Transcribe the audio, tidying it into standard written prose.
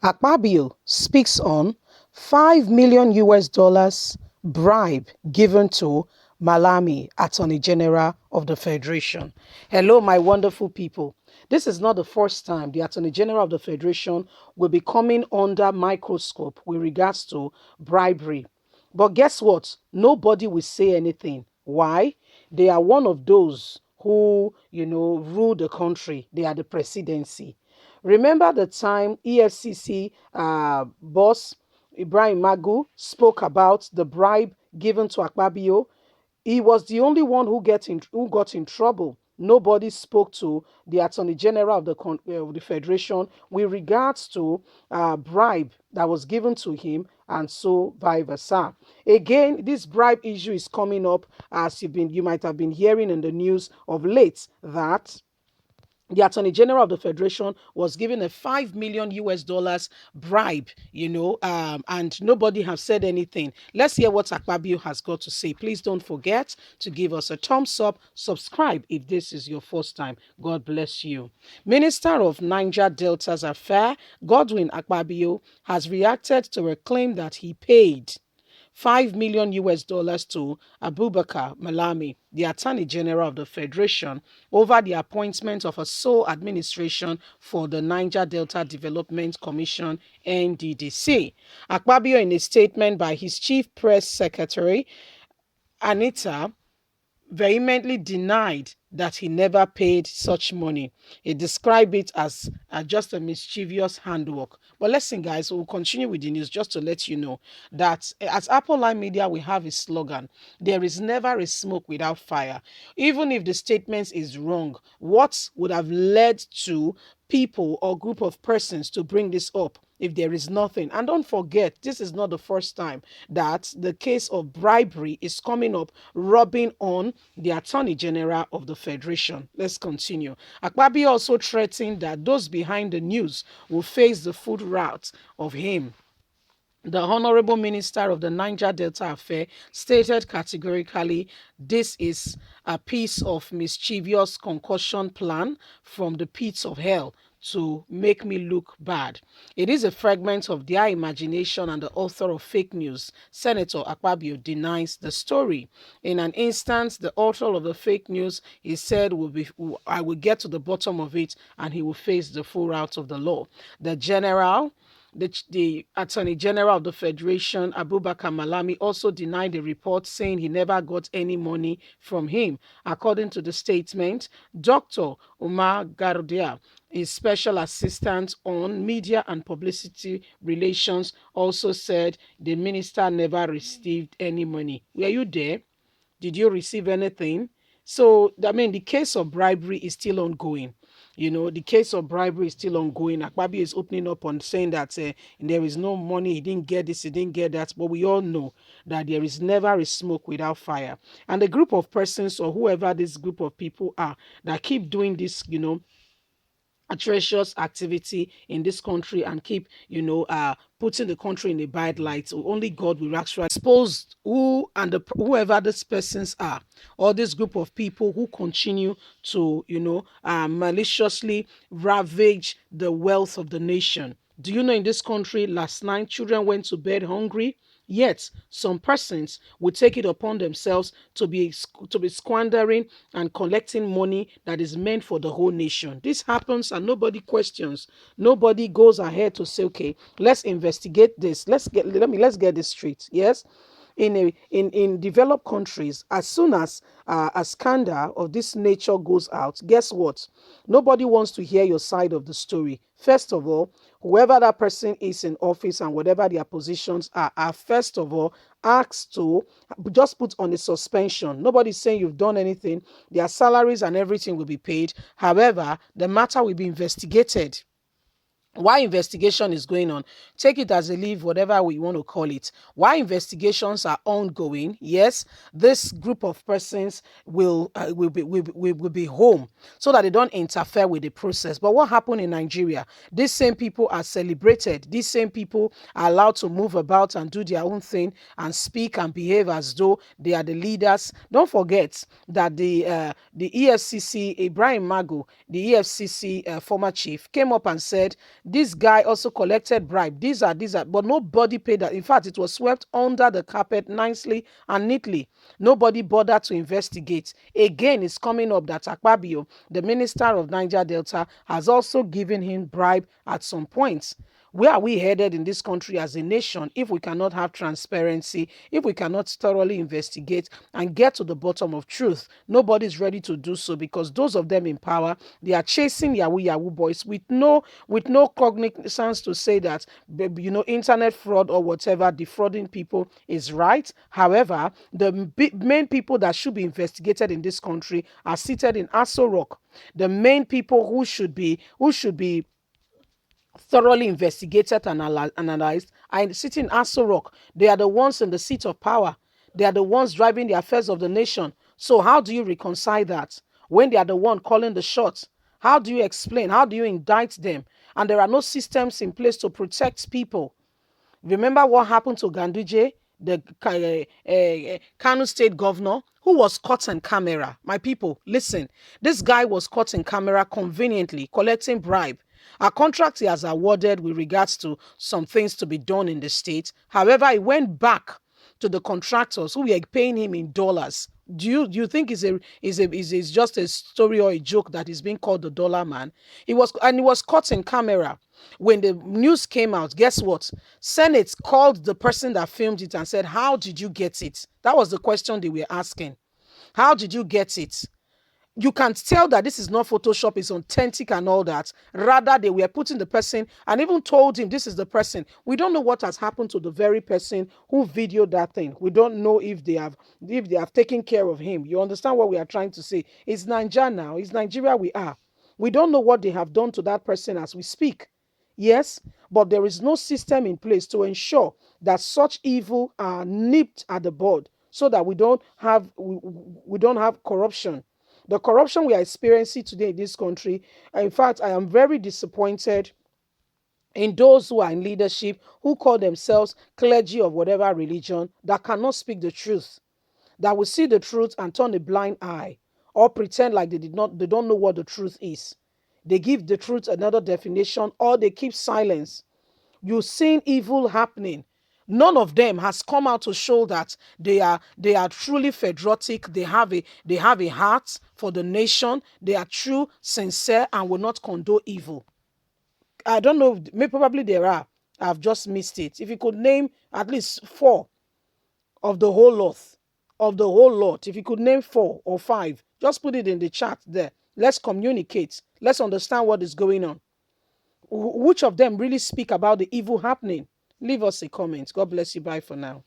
Akpabio speaks on 5 million US dollars bribe given to Malami, Attorney General of the Federation. Hello, my wonderful people. This is not the first time the Attorney General of the Federation will be coming under microscope with regards to bribery. But guess what? Nobody will say anything. Why? They are one of those who, rule the country. They are the presidency. Remember the time EFCC boss Ibrahim Magu spoke about the bribe given to Akpabio? He was the only one who got in trouble. Nobody spoke to the Attorney General of the Federation with regards to bribe that was given to him, and so vice versa. Again, this bribe issue is coming up as you might have been hearing in the news of late that the Attorney General of the Federation was given a 5 million US dollars bribe, and nobody has said anything. Let's hear what Akpabio has got to say. Please don't forget to give us a thumbs up, subscribe if this is your first time. God bless you. Minister of Niger Delta's Affair, Godwin Akpabio, has reacted to a claim that he paid 5 million US dollars to Abubakar Malami, the Attorney General of the Federation, over the appointment of a sole administration for the Niger Delta Development Commission (NDDC). Akpabio, in a statement by his chief press secretary, Anita, vehemently denied that he never paid such money. He described it as just a mischievous handwork. But listen, guys, we'll continue with the news just to let you know that as Apple Line Media, we have a slogan: there is never a smoke without fire. Even if the statement is wrong, what would have led to people or group of persons to bring this up if there is nothing? And don't forget, this is not the first time that the case of bribery is coming up, rubbing on the Attorney General of the Federation. Let's continue. Akpabio also threatened that those behind the news will face the full wrath of him. The Honorable Minister of the Niger Delta Affair stated categorically, this is a piece of mischievous concussion plan from the pits of hell to make me look bad. It is a fragment of their imagination, and the author of fake news, Senator Akpabio, denies the story. In an instance, the author of the fake news, he said, I will get to the bottom of it and he will face the full route of the law. The Attorney General of the Federation, Abubakar Malami, also denied the report, saying he never got any money from him. According to the statement, Dr. Umar Gardia, his special assistant on media and publicity relations, also said the minister never received any money. Were you there? Did you receive anything? So, I mean, the case of bribery is still ongoing. The case of bribery is still ongoing. Akpabio is opening up on saying that there is no money, he didn't get this, he didn't get that. But we all know that there is never a smoke without fire. And the group of persons or whoever this group of people are that keep doing this, atrocious activity in this country and keep putting the country in a bad light, so only God will actually expose whoever these persons are, or this group of people who continue to maliciously ravage the wealth of the nation. Do you know, in this country last night children went to bed hungry? Yet some persons will take it upon themselves to be squandering and collecting money that is meant for the whole nation. This happens and nobody questions. Nobody goes ahead to say, okay, let's investigate this. Let's get this straight. Yes. In developed countries, as soon as a scandal of this nature goes out, guess what? Nobody wants to hear your side of the story. First of all, whoever that person is in office and whatever their positions are first of all asked to just put on a suspension. Nobody's saying you've done anything. Their salaries and everything will be paid. However, the matter will be investigated. Why investigation is going on, take it as a leave, whatever we want to call it. Why investigations are ongoing, yes, this group of persons will be home so that they don't interfere with the process. But what happened in Nigeria? These same people are celebrated. These same people are allowed to move about and do their own thing and speak and behave as though they are the leaders. Don't forget that the EFCC, Ibrahim Magu, the EFCC former chief, came up and said This guy also collected bribe. These are, but nobody paid that. In fact, it was swept under the carpet nicely and neatly. Nobody bothered to investigate. Again, it's coming up that Akpabio, the minister of Niger Delta, has also given him bribe at some points. Where are we headed in this country as a nation if we cannot have transparency, if we cannot thoroughly investigate and get to the bottom of truth? Nobody's ready to do so because those of them in power, they are chasing Yahoo Yahoo boys with no cognizance to say that internet fraud or whatever defrauding people is right. However, the main people that should be investigated in this country are seated in Aso Rock. The main people who should be thoroughly investigated and analyzed are sitting in Aso Rock. They are the ones in the seat of power. They are the ones driving the affairs of the nation. So how do you reconcile that when they are the one calling the shots? How do you explain? How do you indict them? And there are no systems in place to protect people. Remember what happened to Ganduje, the Kano state governor, who was caught in camera? My people, listen. This guy was caught in camera conveniently collecting bribe. A contract he has awarded with regards to some things to be done in the state. However, he went back to the contractors who were paying him in dollars. Do you think is just a story or a joke that is being called the dollar man? He was caught in camera. When the news came out, guess what? Senate called the person that filmed it and said, "How did you get it?" That was the question they were asking. How did you get it? You can tell that this is not Photoshop, it's authentic and all that. Rather, they were putting the person and even told him this is the person. We don't know what has happened to the very person who videoed that thing. We don't know if they have taken care of him. You understand what we are trying to say? It's Nigeria now. It's Nigeria we are. We don't know what they have done to that person as we speak. Yes, but there is no system in place to ensure that such evil are nipped at the bud so that we don't have corruption. The corruption we are experiencing today in this country, in fact, I am very disappointed in those who are in leadership who call themselves clergy of whatever religion that cannot speak the truth, that will see the truth and turn a blind eye or pretend like they don't know what the truth is. They give the truth another definition or they keep silence. You've seen evil happening. None of them has come out to show that they are truly patriotic. They have a heart for the nation. They are true, sincere, and will not condone evil. I don't know. Maybe probably there are. I've just missed it. If you could name at least four of the whole lot, if you could name four or five, just put it in the chat there. Let's communicate. Let's understand what is going on. Which of them really speak about the evil happening? Leave us a comment. God bless you. Bye for now.